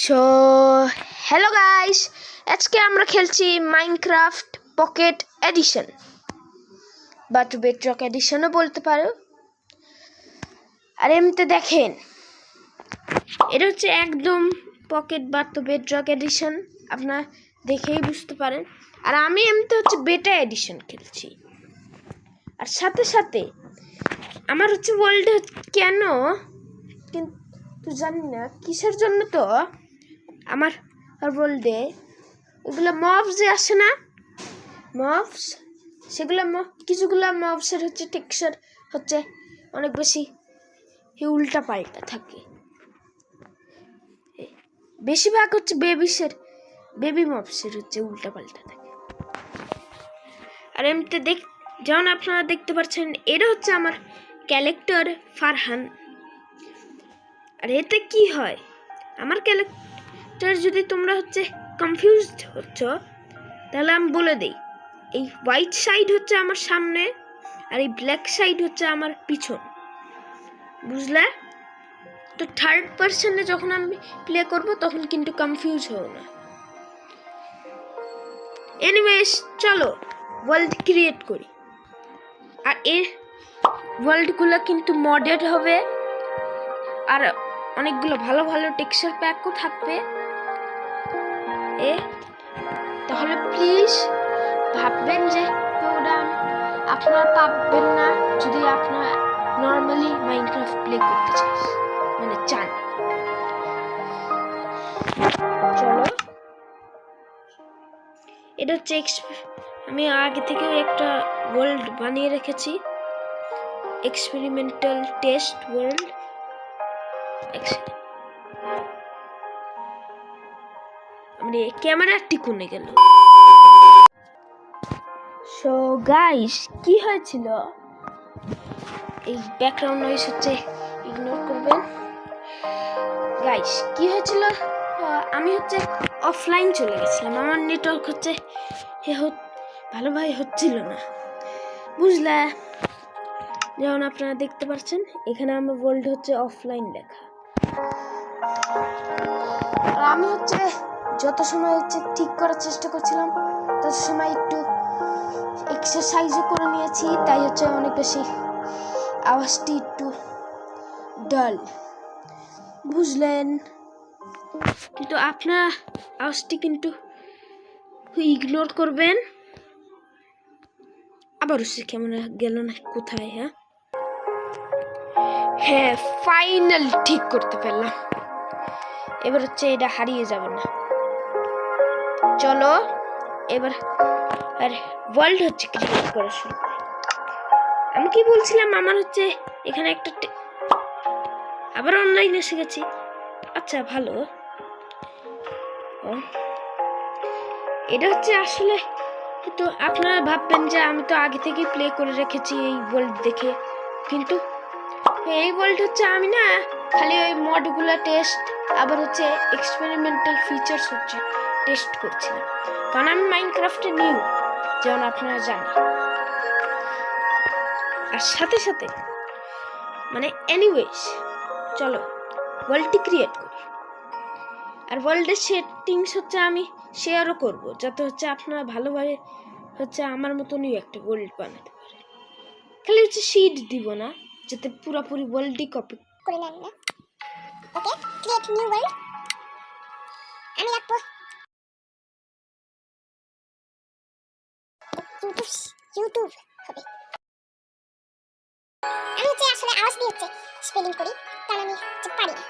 So hello guys, আজকে আমরা খেলছি মাইনক্রাফট পকেট এডিশন বা টু বেডরক এডিশনও বলতে পারো। আর এমনিতে দেখেন, এটা হচ্ছে একদম পকেট বা টু বেডরক এডিশন, আপনারা দেখেই বুঝতে পারেন। আর আমি এমনিতে হচ্ছে বেটা এডিশন খেলছি। আর সাথে সাথে আমার হচ্ছে ওয়ার্ল্ডে কেন কিন্তু জানি না কিসের জন্য, তো আমার ওয়ার্ল্ডে ওগুলো মবস যে আসে না, মবস, সেগুলো কিছুগুলো মবসের হচ্ছে টেক্সচার হচ্ছে অনেক বেশি উল্টা পাল্টা থাকে। বেশিরভাগ হচ্ছে বেবি মবসের হচ্ছে উল্টা পাল্টা থাকে। আর এমনিতে যেমন আপনারা দেখতে পাচ্ছেন, এটা হচ্ছে আমার ক্যারেক্টার ফারহান। আর এতে কি হয়, আমার ক্যারেক্টার যদি তোমরা হচ্ছে কনফিউজড হচ্ছ, তাহলে আমি বলে দিই, এই হোয়াইট সাইড হচ্ছে আমার সামনে আর এই ব্ল্যাক সাইড হচ্ছে আমার পিছন, বুঝলে? তো থার্ড পার্সনে যখন আমি প্লে করব তখন কিন্তু কনফিউজ হও না। এনিওয়েজ, চলো ওয়ার্ল্ড ক্রিয়েট করি। আর এর ওয়ার্ল্ডগুলো কিন্তু মডেড হবে, আর অনেকগুলো ভালো ভালো টেক্সচার প্যাকও থাকবে। তাহলে প্লিজ ভাববেন যে ওটা আপনারা পাবেন না যদি আপনারা নর্মালি মাইনক্রাফট প্লে করতে চান। চলো, এটা হচ্ছে আমি আগে থেকে একটা ওয়ার্ল্ড বানিয়ে রেখেছি, এক্সপেরিমেন্টাল টেস্ট ওয়ার্ল্ড। মানে ক্যামেরাটি কোণে গেল। সো গাইস, কি হয়েছিল, এই ব্যাকগ্রাউন্ড নয়েজ হচ্ছে ইগনোর করবেন। গাইস, কি হয়েছিল, আমি হচ্ছে অফলাইন চলে গেছিলাম, আমার নেটওয়ার্ক হচ্ছে ভালোভাবে হচ্ছিল না, বুঝলে? যেমন আপনারা দেখতে পাচ্ছেন, এখানে আমার ওয়ার্ল্ড হচ্ছে অফলাইন লেখা। আর আমি হচ্ছে যত সময় হচ্ছে ঠিক করার চেষ্টা করছিলাম, তত সময় একটু এক্সারসাইজও করে নিয়েছি, তাই হচ্ছে অনেক বেশি আওয়াজটি একটু ডাল, বুঝলেন? কিন্তু আপনার আওয়াজটি কিন্তু ইগনোর করবেন। আবার সে কেমন গেল না কোথায়? হ্যাঁ, ফাইনাল ঠিক করতে পারলাম। এবার হচ্ছে এটা হারিয়ে যাবে না। চলো এবার আর ওয়ার্ল্ড হচ্ছে ক্রিয়েট করা শুরু করি। আমি কি বলছিলাম, আমার হচ্ছে এখানে একটা আবার অনলাইনে এসে গেছি। আচ্ছা, ভালো। এটা হচ্ছে আসলে, তো আপনারা ভাববেন যে আমি তো আগে থেকে প্লে করে রেখেছি এই ওয়ার্ল্ড দেখে, কিন্তু এই ওয়ার্ল্ড হচ্ছে আমি না খালি ওই মডগুলো টেস্ট, আবার হচ্ছে এক্সপেরিমেন্টাল ফিচার্স হচ্ছে টেস্ট করছিলাম, কারণ আমি মাইনক্রাফটে নিউ, যেমন আপনারা জানেন। আর সাথে সাথে মানে এনিওয়েজ, চলো ওয়ার্ল্ডটি ক্রিয়েট করি। আর ওয়ার্ল্ডের সেটিংস হচ্ছে আমি শেয়ারও করব, যাতে হচ্ছে আপনারা ভালোভাবে হচ্ছে আমার মতনই একটা ওয়ার্ল্ড বানাতে পারে। খালি হচ্ছে শিট দিব না, যাতে পুরোপুরি ওয়ার্ল্ডই কপি করে নেন না। ওকে, ক্রিয়েট নিউ ওয়ার্ল্ড আমি রাখবো ইউটিউব হবে। আমি হচ্ছে আসলে আওয়াজ দিয়ে হচ্ছে স্পেলিং করি, কারণ আমি হচ্ছে পারি না।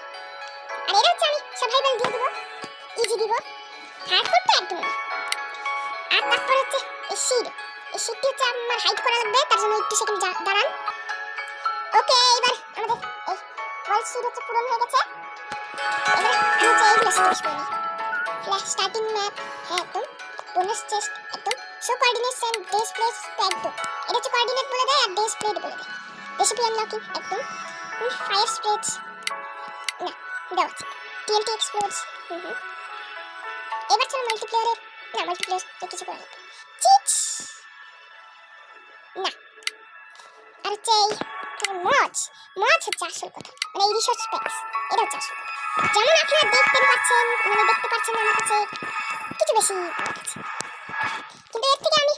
আর এটা হচ্ছে আমি সার্ভাইভাল দিয়ে দিব, ইজি দিব, হার্ড করতে একদম না। আর তারপর হচ্ছে এই শিটটি হচ্ছে আমার হাইড করা লাগবে, তার জন্য একটু সেকেন্ড দাঁড়ান। ওকে, এবার আমাদের এই ওয়ার্ল্ড শিট হচ্ছে পূরণ হয়ে গেছে। এবার আমি হচ্ছে এইগুলো শেষ করে নিই। ফ্ল্যাশ স্টার্টিং ম্যাপ, হ্যাঁ একদম, বোনাস চেস্ট একদম, show coordinates and death place একদম, এটা হচ্ছে কোঅর্ডিনেট বলে দেয় আর ডেস প্লেট বলে দেয়। রেসিপি আনলকিং একদম, ফায়ার স্প্রেডস না দেওয়া আছে, টিএনটি এক্সপ্লোডস। এবার চলো মাল্টিপ্লেয়ারের, না মাল্টিপ্লেয়ার কিছু করে লাগবে, চিচ না। আর হচ্ছে এই মজ হচ্ছে আসল কথা, মানে এই রিসোর্স প্যাকস, এটা হচ্ছে আসল কথা। যেমন আপনারা দেখতে পাচ্ছেন আমার কাছে কিছু বেশি ভালো লাগছে, কিন্তু এর থেকে আমি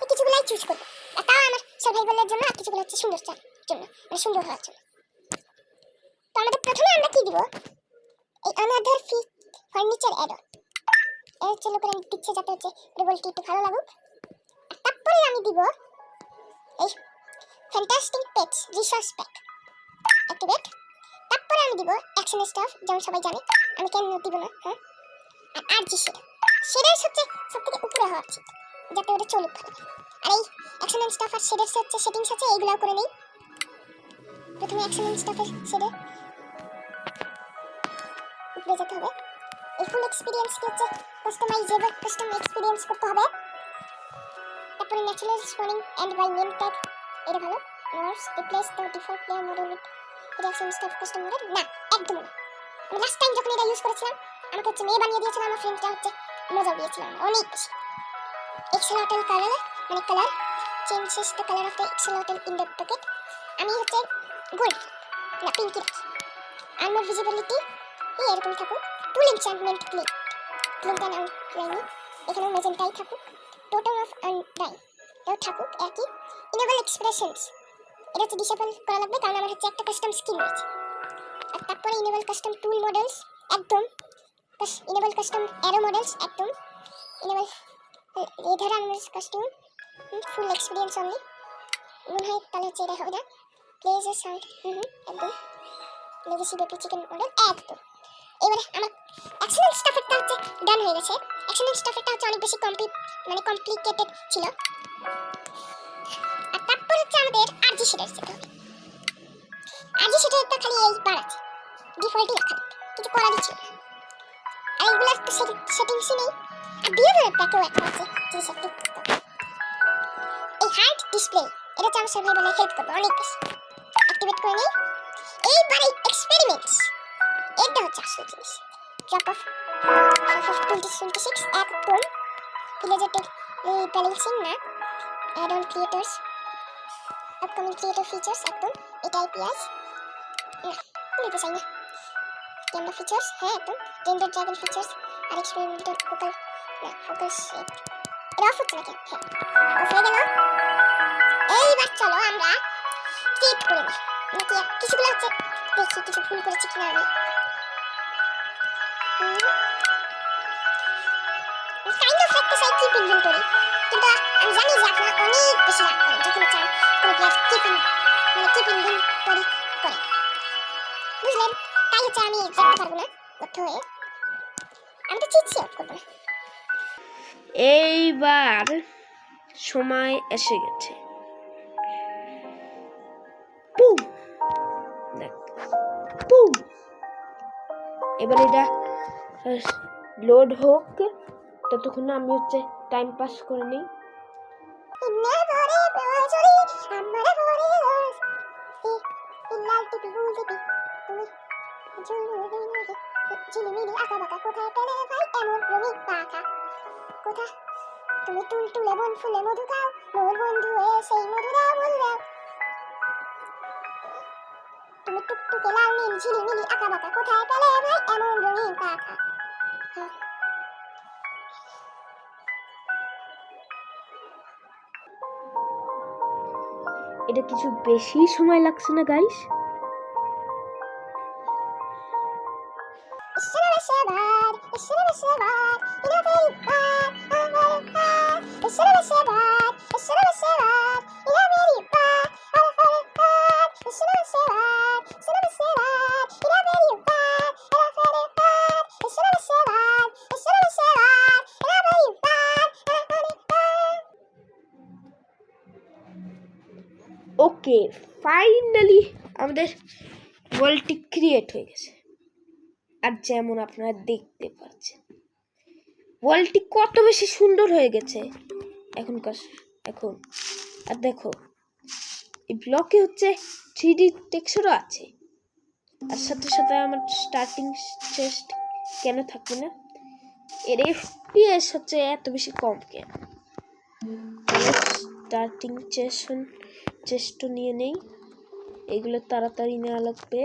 এই কিছুগুলাই চুজ করবো, আর তাও আমার সার্ভাইভালের জন্য, আর কিছুগুলো হচ্ছে সুন্দর জন্য, মানে সুন্দর হওয়ার জন্য। তো আমাদের প্রথমে আমরা কি দিব, এই অ্যানাদার ফার্নিচার অ্যাড অন, এর হচ্ছে লোকেরা দিচ্ছে যাতে হচ্ছে রেবলটি একটু ভালো লাগুক। আর তারপরে আমি দিব এই fantastic pets resource pack activate. তারপরে আমি দিব অ্যাকশন স্টাফ, যেমন সবাই জানে, আমি কেন দিব না, হ্যাঁ। আর আরজি শেডার হচ্ছে সব থেকে উপরে হওয়া উচিত, যাতে ওটা চলুক ভালো। আর এই অ্যাকশন এন্ড স্টাফ আর শেডার হচ্ছে সেটিংস আছে, এইগুলো করে নেই। প্রথমে অ্যাকশন এন্ড স্টাফের শেডার উপরে যেতে হবে। এই ফুল এক্সপিরিয়েন্স কি হচ্ছে কাস্টমাইজেবল, কাস্টম এক্সপিরিয়েন্স করতে হবে। তারপরে natural spawning and by name tag, এটা ভালো। Nurse replace the default player model with action stuff custom model, না একদম না। আমি লাস্ট টাইম যখন এটা ইউজ করেছিলাম আমাকে হচ্ছে মেয়ে বানিয়ে দিয়েছিল, আমার ফ্রেন্ডটা হচ্ছে মজা দিয়েছিলাম অনেক বেশি। এক্সেলটল কালার, মানে colour changes the colour of the axolotl in the pocket, আমি হচ্ছে গোল্ড না পিঙ্কি রাখি। আর্মার ভিজিবিলিটি এরকম থাকুক। টুল এনচ্যান্টমেন্ট ক্লিন আউটলাইন এখানে মেজেন্টাই থাকুক। টোটাল অফ আনডাই এটাও থাকুক একই। ইনেবল এক্সপ্রেশনস এটা হচ্ছে ডিসেবল করা লাগবে, কারণ আমার হচ্ছে একটা কাস্টম স্কিন রয়েছে। আর তারপরে ইনেবল কাস্টম টুল মডেলস একদম, ইনেবল কাস্টম অ্যারো মডেলস একদম, ইনেবল লেদার আর্মার কাস্টম ফুল এক্সপিরিয়েন্স অনলি, মনে হয় তাহলে হচ্ছে এটা হবে না। প্লেজ এ সাউন্ড একদম, লেগেসি বেবি চিকেন মডেল একদম। এবারে আমার এক্সেলেন্ট স্টাফেরটা হচ্ছে ডান হয়ে গেছে। এক্সেলেন্ট স্টাফেরটা হচ্ছে অনেক বেশি কমপ্লিকেটেড ছিল। আর তারপর হচ্ছে আমাদের আরজি শেডার যেতে হবে। আরজি শেডারটা খালি এই বার আছে, ডিফল্টই রাখা কিছু করারই ছিল না। আর এইগুলো একটা সেটিংসই নেই। আর বিহেভিয়ার প্যাকেও একটা আছে জিনিস একটু এই হার্ট ডিসপ্লে, এটা হচ্ছে আমার সার্ভাইভালে হেল্প করবে অনেক বেশি। অ্যাক্টিভেট করে নিই। এইবারে এক্সপেরিমেন্টস, এটা হচ্ছে আসল জিনিস। ড্রপ অফ 2026 একদম ভিলেজের রিপ্যালেন্সিং না, add on creators upcoming creator features একদম, এটা আইপিএস না নিতে চাই না। ক্যামেরা ফিচার্স হ্যাঁ একদম, রেন্ডার ড্রাগন ফিচার্স আর এক্সপেরিমেন্টাল ফোকাল না ফোকাস শেপ, এটা অফ হচ্ছে নাকি, হ্যাঁ অফ হয়ে গেল। এইবার চলো আমরা ক্রিয়েট করে নিই, নাকি কিছুগুলো হচ্ছে দেখি কিছু ভুল করেছি কিনা আমি। কাইন্ড অফ রাখতে চাই কিপ ইনভেন্টরি, কিন্তু আমি জানি যে আপনারা অনেক বেশি রাখ করেন যখন চান কোনো প্লেয়ার কিপ ইনভেন্টরি করে, বুঝলেন? তাই হচ্ছে আমি রাখতে পারবো না অর্থ হয়ে, আমি তো চিটছি অফ করবো না। এইবার সময় এসে গেছে। বুম দেখ বুম, এবার এটা লোড হোক, ততক্ষণ আমি হচ্ছে টাইম পাস করে নিই। ঝিলিমিলি আঁকা বাঁকা কোথায় পেলে ভাই এমন রঙিন পাখা, কোথা তুমি তুলতুলে বন ফুলে মধু খাও, মোর বন্ধু সেই মধু দাও মধু দাও, তুমি টুকটুকে লাল নীল ঝিলিমিলি আঁকা বাঁকা কোথায় পেলে ভাই এমন রঙিন পাখা। এটা কিছু বেশি সময় লাগছে না গাইস? ওকে, ফাইনালি আমাদের ওয়ার্ল্ডটি ক্রিয়েট হয়ে গেছে। আর যেমন আপনারা দেখতে পাচ্ছেন ওয়ার্ল্ডটি কত বেশি সুন্দর হয়ে গেছে এখন। আর দেখো এই ব্লকে হচ্ছে 3D টেক্সচারও আছে, আর সাথে সাথে আমার স্টার্টিং চেস্ট কেন থাকবে না? এর FPS হচ্ছে এত বেশি কম কেন? স্টার্টিং চেস্ট নিয়ে নেই, এগুলো তাড়াতাড়ি নেওয়া লাগবে।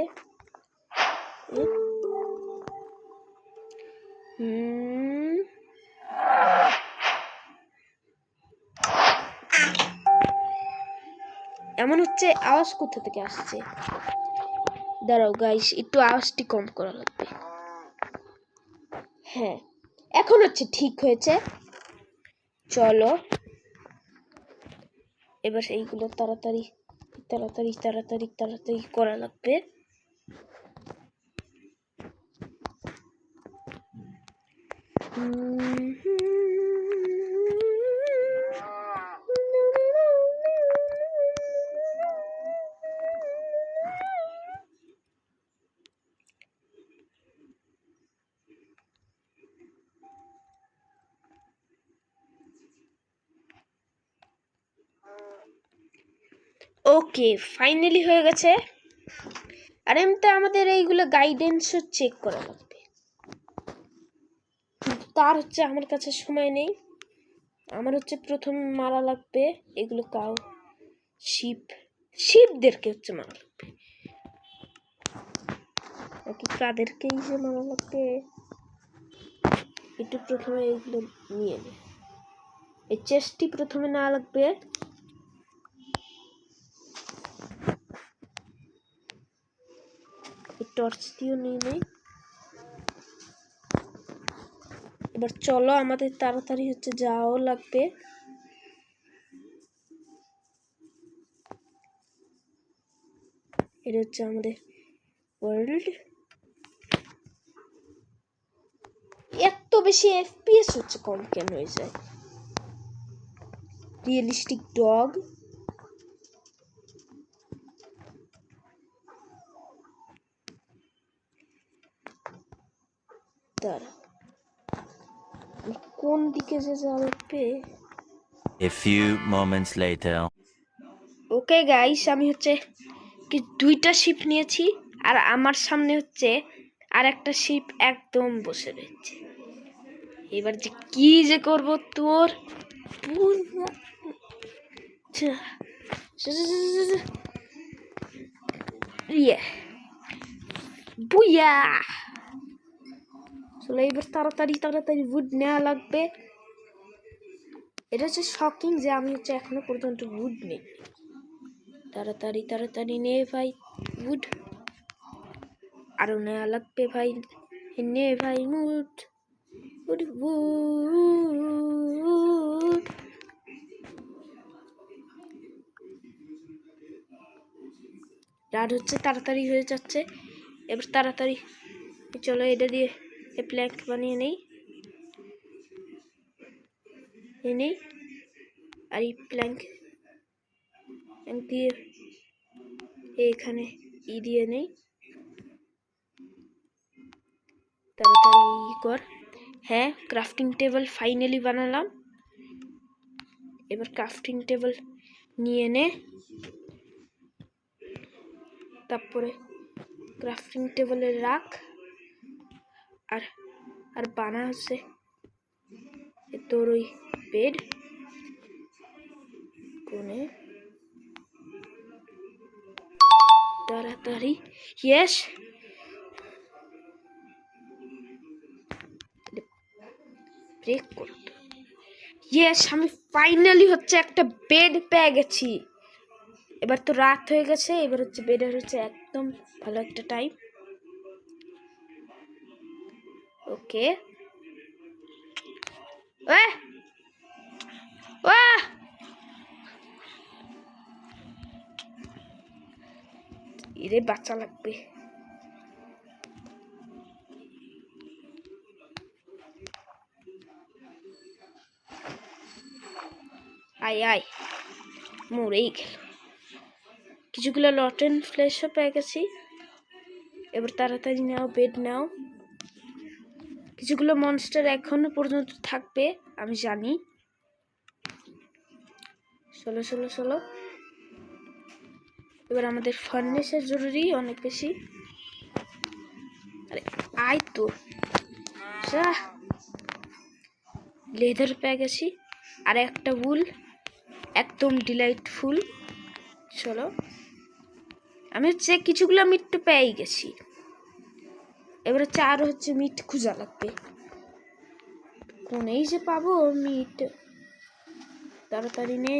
এমন হচ্ছে, আওয়াজ কোথা থেকে আসছে? দাঁড়াও গাইস, একটু আওয়াজটি কম করা লাগবে। হ্যাঁ, এখন হচ্ছে ঠিক হয়েছে। চলো এবার এইগুলো তাড়াতাড়ি তাড়াতাড়ি তাড়াতাড়ি তাড়াতাড়ি করা লাগবে। ওকে, ফাইনালি হয়ে গেছে। আর এমনিতে আমাদের এইগুলো গাইডেন্সও চেক করা লাগবে, তার হচ্ছে আমার কাছে সময় নেই। আমার হচ্ছে প্রথম মারা লাগবে এগুলো কাউ শিপদেরকে হচ্ছে মারা লাগবে, নাকি কাদেরকেই যে মারা লাগবে। একটু প্রথমে এইগুলো নিয়ে নে, এই চেস্টটি প্রথমে না লাগবে। টর্চ দিয়েও নিয়ে নেই। এবার চলো, আমাদের তাড়াতাড়ি হচ্ছে যাওয়াও লাগবে। এটা হচ্ছে আমাদের ওয়ার্ল্ড। এত বেশি এফপিএস হচ্ছে কম কেন হয়ে যায়? রিয়েলিস্টিক ডগ, দাঁড়া, কোন দিকে যে যাবে? A few moments later. Okay guys, আমি হচ্ছে কি 2টা শিপ নিয়েছি, আর আমার সামনে হচ্ছে আর একটা শিপ একদম বসে রয়েছে। এবার যে কি যে করব তোর বুইয়া। চলো এবার তাড়াতাড়ি তাড়াতাড়ি উড নেওয়া লাগবে। এটা হচ্ছে শকিং যে আমি হচ্ছে এখনো পর্যন্ত উড নেই। তাড়াতাড়ি তাড়াতাড়ি নে ভাই উড, আরো নেওয়া লাগবে ভাই। নে ভাই উড উড উড। রাত হচ্ছে, তাড়াতাড়ি হয়ে যাচ্ছে। এবার তাড়াতাড়ি চলো এটা দিয়ে প্ল্যাঙ্ক বানিয়ে নেই আর এই প্ল্যাঙ্ক দিয়ে এখানে দিয়ে নেই। তাড়াতাড়ি কর। হ্যাঁ, ক্রাফটিং টেবিল ফাইনালি বানালাম। এবার ক্রাফটিং টেবিল নিয়ে নে, তারপরে ক্রাফটিং টেবিলে রাখ। আর বানা হচ্ছে তোর ওই বেড কোনে। তাড়াতাড়ি, ইয়েস, ব্রেক করো। ইয়েস, আমি ফাইনালি হচ্ছে একটা বেড পেয়ে গেছি। এবার তো রাত হয়ে গেছে, এবার হচ্ছে বেডের হচ্ছে একদম ভালো একটা টাইম। ওকে, এরে বাচ্চা লাগবে। আয় আয়, মরেই গেল। কিছুগুলো লটেন ফ্লেশও পেয়ে গেছি। এবার তাড়াতাড়ি নাও, বেড নাও। কিছুগুলো মনস্টার এখনো পর্যন্ত থাকবে আমি জানি। চলো চলো চলো, এবার আমাদের ফার্নেসের জরুরি অনেক বেশি। আরে আয় তো, লেদার পেয়ে গেছি আর একটা উল, একদম ডিলাইটফুল। চলো, আমি হচ্ছে কিছুগুলো মিট পেয়ে গেছি। এবার হচ্ছে আরো হচ্ছে মিট খোঁজা লাগবে। কোনেই যে পাবো মিট, তাড়াতাড়ি নে।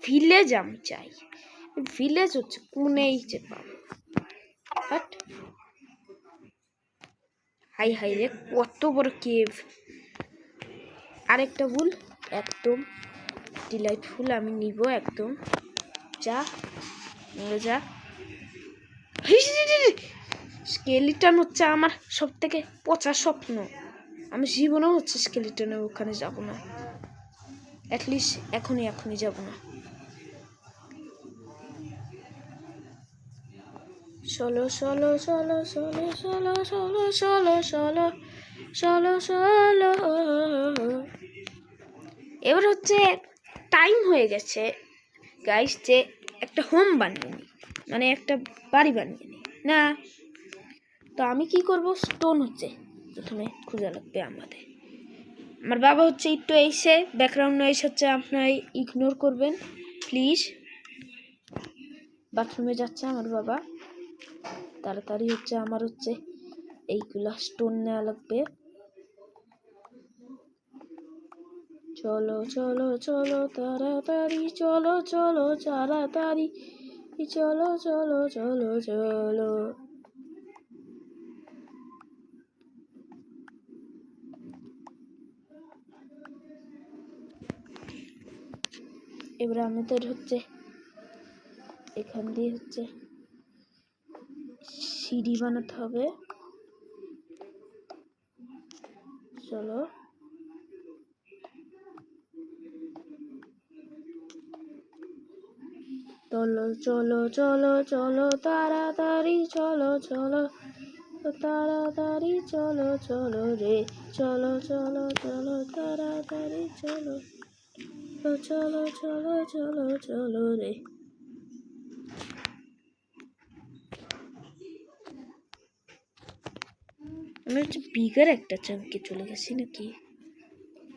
ভিলেজ আমি চাই, ভিলেজ হচ্ছে কোনেই যে পাবো। বাট হাই হাই রে, কত বড় কেভ। আরেকটা ভুল, একদম ডিলাইটফুল আমি নিব একদম। যা যা। স্কেলিটন হচ্ছে আমার সব থেকে পচা স্বপ্ন। আমি জীবনেও হচ্ছে স্কেলিটনের ওখানে যাব না, অ্যাটলিস্ট এখনই যাব না। চলো চলো চলো চলো চলো চলো চলো চলো চলো চলো। এবার হচ্ছে টাইম হয়ে গেছে গাইস, যে একটা হোম বানিয়ে নিই, মানে একটা বাড়ি বানিয়ে নিই না। তো আমি কি করব, স্টোন হচ্ছে প্রথমে খুঁজে লাগবে আমাদের। আমার বাবা হচ্ছে একটু এসে ব্যাকগ্রাউন্ড নয়েজ হচ্ছে আপনার ইগনোর করবেন প্লিজ। বাথরুমে যাচ্ছে আমার বাবা, তাড়াতাড়ি হচ্ছে আমার হচ্ছে এইগুলা স্টোন নেওয়া লাগবে। চলো চলো চলো তাড়াতাড়ি, চলো চলো তাড়াতাড়ি, চলো চলো চলো চলো। এবার আমাদের হচ্ছে এখান দিয়ে হচ্ছে সিঁড়ি বানাতে হবে। চলো চলো চলো চলো চলো তাড়াতাড়ি, চলো চলো তাড়াতাড়ি, চলো চলো রে, চলো চলো চলো তাড়াতাড়ি, চলো চলো চলো চলো চলো রে। আমি হচ্ছে বিগার একটা চাঙ্কে চলে গেছি নাকি।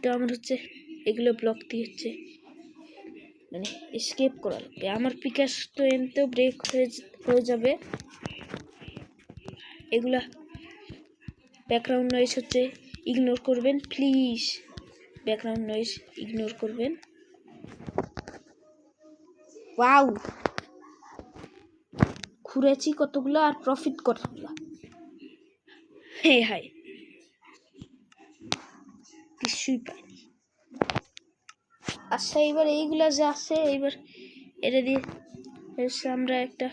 তো আমার হচ্ছে এগুলো ব্লক দিয়ে হচ্ছে মানে এসকেপ করা লাগবে। আমার পিকাস তো এমনিতেও ব্রেক হয়ে যাবে। এগুলা ব্যাকগ্রাউন্ড নয়েজ হচ্ছে ইগনোর করবেন প্লিজ, ব্যাকগ্রাউন্ড নয়েজ ইগনোর করবেন। ওয়াও, ঘুরেছি কতগুলো আর প্রফিট কতগুলো। হে হাই, কিছুই পাইনি। আচ্ছা এবার এইগুলা যে আছে, এবার এটা দিয়ে আমরা একটা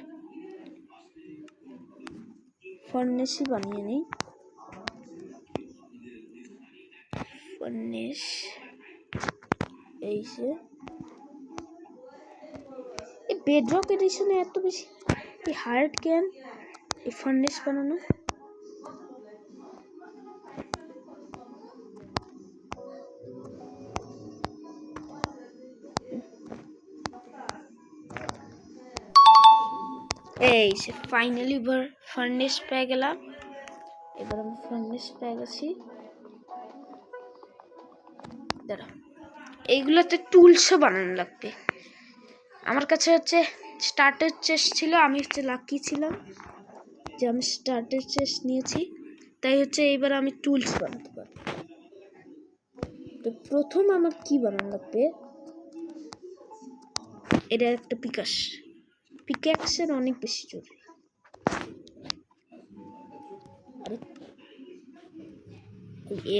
ফার্নেসই বানিয়ে নিই। ফার্নেস এই যে এই বেডরক এডিশনে এত বেশি হার্ড কেন এই ফার্নেস বানানো। এই যে ফাইনালি এবার ফার্নেস পেয়ে গেলাম। এবার আমি ফার্নেস পেয়ে গেছি। দাঁড়া, এইগুলোতে টুলসও বানানো লাগবে। আমার কাছে হচ্ছে স্টার্টার চেস্ট ছিল, আমি হচ্ছে লাকি ছিলাম যে আমি স্টার্টার চেস্ট নিয়েছি, তাই হচ্ছে এইবার আমি টুলস বানাতে পারি। তো প্রথম আমার কি বানানো লাগবে, এটা একটা পিক্যাক্সের অনেক বেশি জরুরি।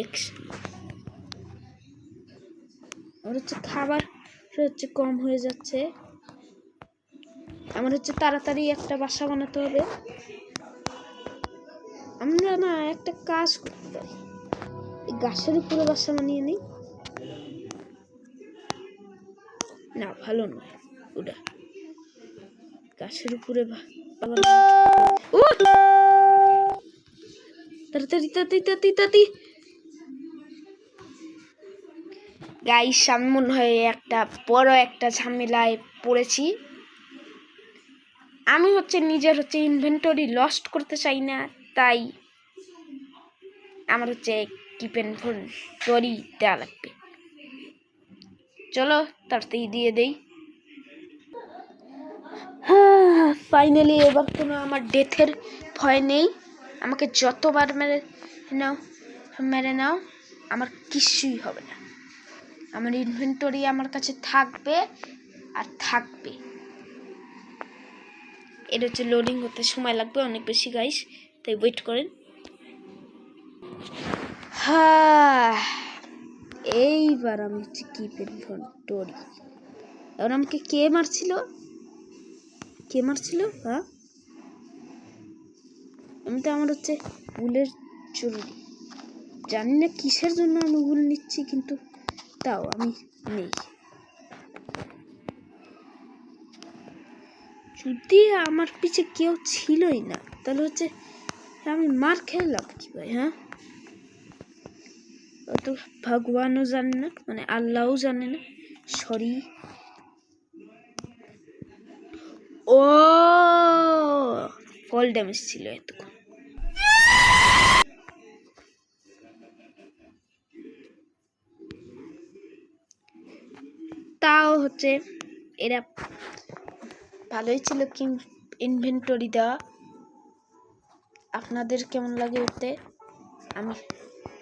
এক্স আমার হচ্ছে খাবার হচ্ছে কম হয়ে যাচ্ছে। আমার হচ্ছে তাড়াতাড়ি একটা বাসা বানাতে হবে। আমরা না একটা কাজ করতে পারি, এই গাছের উপরে বাসা বানিয়ে নিই। না ভালো নয়, ওটা গাছের উপরে তাড়াতাড়ি গাইস, আমি মনে হয় একটা বড় একটা ঝামেলায় পড়েছি। আমি হচ্ছে নিজের হচ্ছে ইনভেন্টরি লস্ট করতে চাই না, তাই আমার হচ্ছে কিপ ইনভেন্টরি দেওয়া লাগবে। চলো তাড়াতাড়ি দিয়ে দেই। ফাইনালি এবার কোনো আমার ডেথের ভয় নেই। আমাকে যতবার মেরে নাও আমার কিছুই হবে না। আমার ইনভেন্টরি আমার কাছে থাকবে আর থাকবে। এটা হচ্ছে লোডিং হতে সময় লাগবে অনেক বেশি গাইস, তাই ওয়েট করেন। হ্যাঁ, এইবার আমি হচ্ছে কিপ ইনভেন্টরি। এখন আমাকে কে মারছিল? হ্যাঁ, আমি তো আমার হচ্ছে উলের জরুরি। জানি না কিসের জন্য আমি উল নিচ্ছি, কিন্তু তাও আমি নেই। যদি আমার পিছে কেউ ছিলই না তাহলে হচ্ছে আমি মার খেলাম কি ভাই? হ্যাঁ, অত ভগবানও জানে না, মানে আল্লাহও জানে না। সরি। ও ফল ড্যামেজ ছিল এতক্ষণ। তাও হচ্ছে এরা ভালোই ছিল কি ইনভেন্টরি দেওয়া। আপনাদের কেমন লাগে ওতে?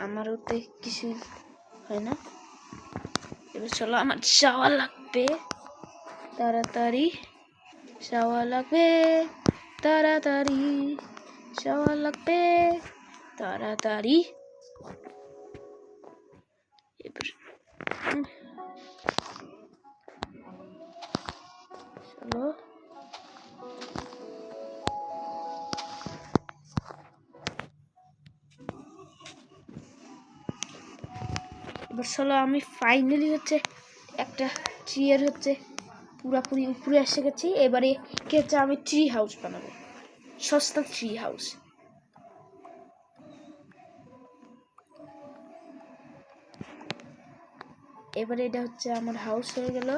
আমার ওতে কিছুই হয় না। এবার চলো, আমার যাওয়া লাগবে, তাড়াতাড়ি যাওয়া লাগবে, তাড়াতাড়ি যাওয়া লাগবে, তাড়াতাড়ি। এবার চলো, এবার চলো, আমি ফাইনালি হচ্ছে একটা ট্রিয়ের হচ্ছে পুরাপুরি উপরে এসে গেছি। এবারে কি হচ্ছে, আমি ট্রি হাউস বানাবো, সস্তা ট্রি হাউস। এবারে এটা হচ্ছে আমার হাউস হয়ে গেল।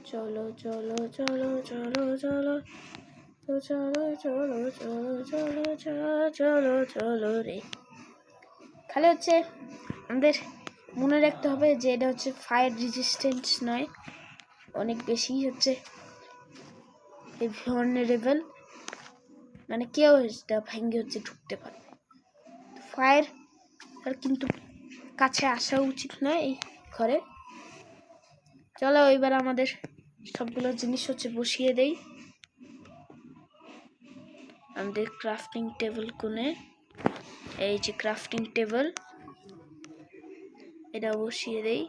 চলো চলো চলো চলো চলো চলো চলো চলো চলো চলো চলো চলো রে। খালি হচ্ছে আমাদের মনে রাখতে হবে যে এটা হচ্ছে ফায়ার রেজিস্ট্যান্স নয়, অনেক বেশি হচ্ছে ভালনারেবল, মানে কেউ এটা ভেঙে হচ্ছে ঢুকতে পারে। ফায়ার আর কিন্তু কাছে আসা উচিত নয় এই ঘরে। চলো এবার আমাদের সবগুলো জিনিস হচ্ছে বসিয়ে দেই আমাদের ক্রাফটিং টেবিল কোণে। এই যে ক্রাফটিং টেবিল, এটা বসিয়ে দেই।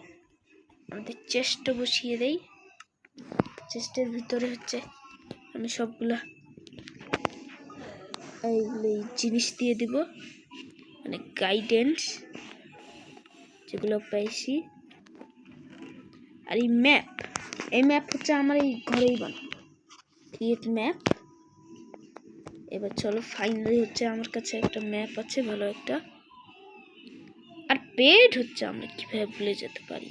আমাদের চেস্টও বসিয়ে দেই। চেস্টের ভিতরে হচ্ছে আমি সবগুলা এইগুলো জিনিস দিয়ে দিব, মানে গাইডেন্স যেগুলো পাইছি। আর এই ম্যাপ হচ্ছে আমার এই ঘরেই বানানো, ক্রিয়েট ম্যাপ। এবার চলো, ফাইনালি হচ্ছে আমার কাছে একটা ম্যাপ আছে, ভালো একটা। আর বেড হচ্ছে আমরা কিভাবে ভুলে যেতে পারি?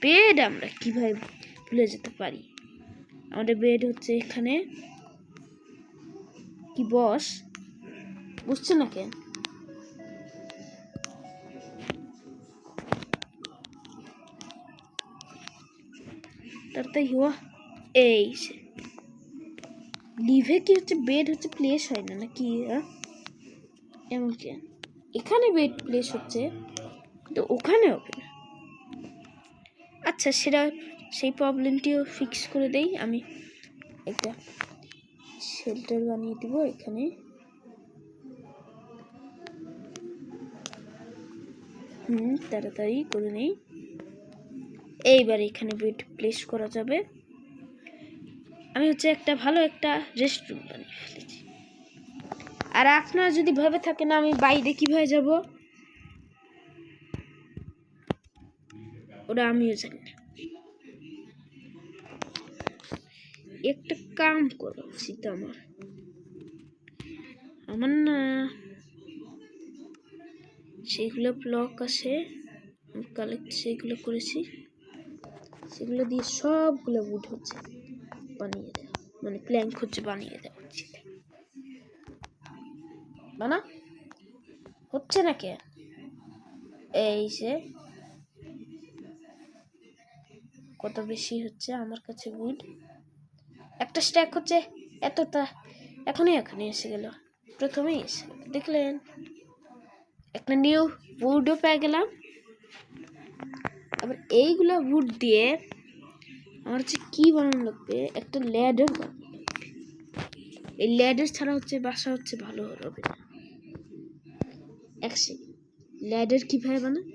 বেড আমরা কিভাবে ভুলে যেতে পারি? আমাদের বেড হচ্ছে এখানে। কি বস বুঝছো না কেন? তাড়াতাড়ি হওয়া। এই লিভে কি হচ্ছে বেড হচ্ছে প্লেস হয় না নাকি? এমন কেন? এখানে বেড প্লেস হচ্ছে কিন্তু ওখানে হবে না। আচ্ছা, সেই প্রবলেমটিও ফিক্স করে দেই। আমি একটা শেল্টার বানিয়ে দিব এখানে। তাড়াতাড়ি করে নেই। এইবার এখানে বেড প্লেস করা যাবে। আমি হচ্ছে একটা ভালো একটা রেস্টরুম বানিয়ে ফেলেছি। আর আপনারা যদি ভাবে থাকেন আমি বাইরে কিভাবে যাব, ওটা আমিও জানি না। একটা কাম করা উচিত আমার না, সেগুলো ব্লক আছে কালেক্ট, সেগুলো করেছি, সেগুলো দিয়ে সবগুলো উড হচ্ছে বানিয়ে দেওয়া, মানে প্ল্যাঙ্ক হচ্ছে বানিয়ে দেওয়া উচিত। বানা হচ্ছে না কে? এই যে কত বেশি হচ্ছে আমার কাছে উড। একটা স্ট্যাক হচ্ছে এতটা, এখনই এসে গেল, প্রথমেই এসে গেল, দেখলেন? একটা নিউ উডও পেয়ে গেলাম। আবার এইগুলা উড দিয়ে আমার হচ্ছে কি বানানো লাগবে, একটা ল্যাডার বানানো লাগবে। এই ল্যাডার ছাড়া হচ্ছে বাসা হচ্ছে ভালো হবে না। ল্যাডার কিভাবে বানায়?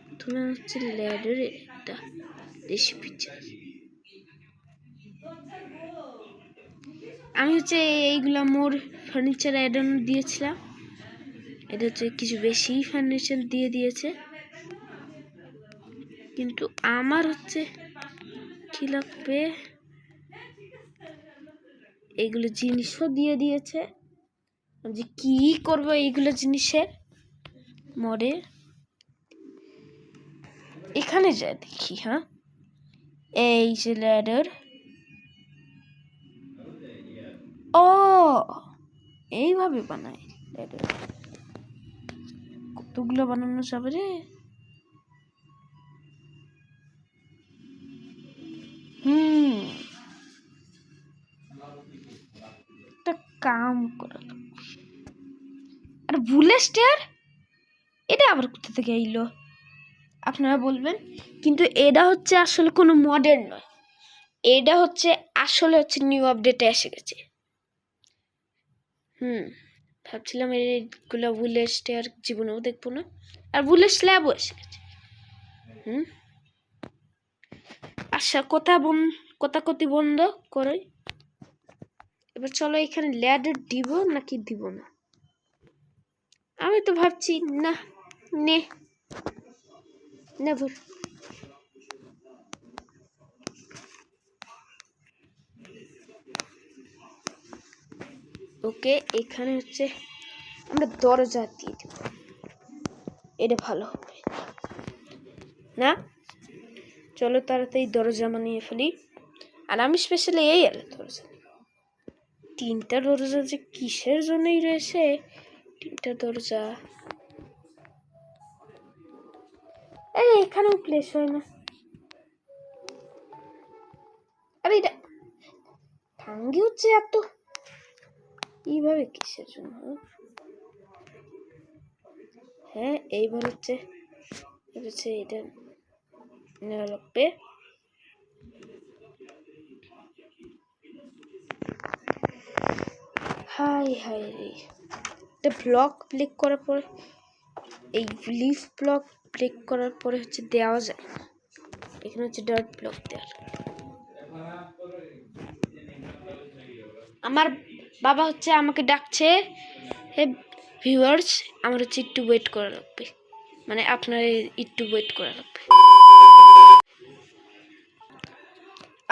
প্রথমে হচ্ছে ল্যাডারের একটা রেসিপি চাই। আমি হচ্ছে এইগুলা মোর ফার্নিচার অ্যাড অন দিয়েছিলাম, এটা হচ্ছে কিছু বেশি ফার্নিচার দিয়ে দিয়েছে, কিন্তু আমার হচ্ছে কি লাগবে, এইগুলো জিনিসও দিয়ে দিয়েছে। যে কি করবো এইগুলো জিনিসের মরে, এখানে যা দেখি। হ্যাঁ, এই যে ল্যাডার, ও এইভাবে বানায় ল্যাডার। কতগুলো বানানো যাবে রে? একটা কাম করা লাগবে। আর বুলেট স্টেয়ার, এটা আবার কোথা থেকে এলো আপনারা বলবেন, কিন্তু এটা হচ্ছে আসলে কোনো মডার্ন নয়, এটা হচ্ছে আসলে হচ্ছে নিউ আপডেটে এসে গেছে। ভাবছিলাম এইগুলো বুলেট স্টেয়ার জীবনেও দেখবো না, আর বুলেট স্ল্যাবও এসে গেছে। আচ্ছা, কথা বন্ধ করে এবার চলো এখানে ল্যাডার দিব নাকি দিব না। আমি তো ভাবছি না, নেভার। ওকে, এখানে হচ্ছে আমরা দরজা দিয়ে দেব, এটা ভালো হবে না? চলো তাড়াতাড়ি দরজা বানিয়ে ফেলি। আর আমি স্পেশালি এই দরজা, 3টা দরজা যে কিসের জন্যই রয়েছে, 3টা দরজা। এখানেও প্লেস হয় না। আরে এটা ভাঙ্গি হচ্ছে এত এইভাবে কিসের জন্য? হ্যাঁ, এইবার হচ্ছে এটা নেওয়া লাগবে। হাই রে, এটা ব্লক ক্লিক করার পরে, এই লিফ ব্লক ক্লিক করার পরে হচ্ছে দেওয়া যায়, এখানে হচ্ছে ডার্ট ব্লক দেওয়ার। আমার বাবা হচ্ছে আমাকে ডাকছে। হে ভিউয়ার্স, আমার হচ্ছে একটু ওয়েট করা লাগবে, মানে আপনার একটু ওয়েট করা লাগবে।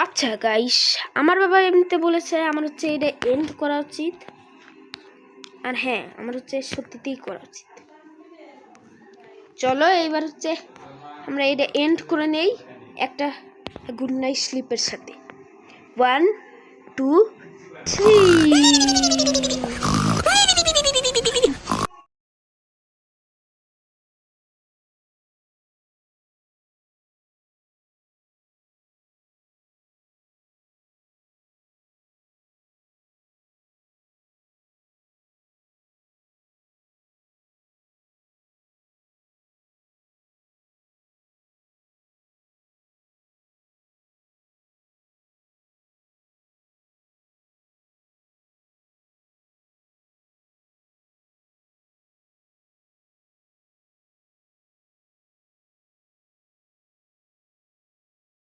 আচ্ছা গাইস, আমার বাবা এমনিতে বলেছে আমার হচ্ছে এটা এন্ড করা উচিত, আর হ্যাঁ, আমার হচ্ছে সত্যিতেই করা উচিত। চলো এইবার হচ্ছে আমরা এটা এন্ড করে নেই একটা গুড নাইট স্লিপের সাথে। 1 2 3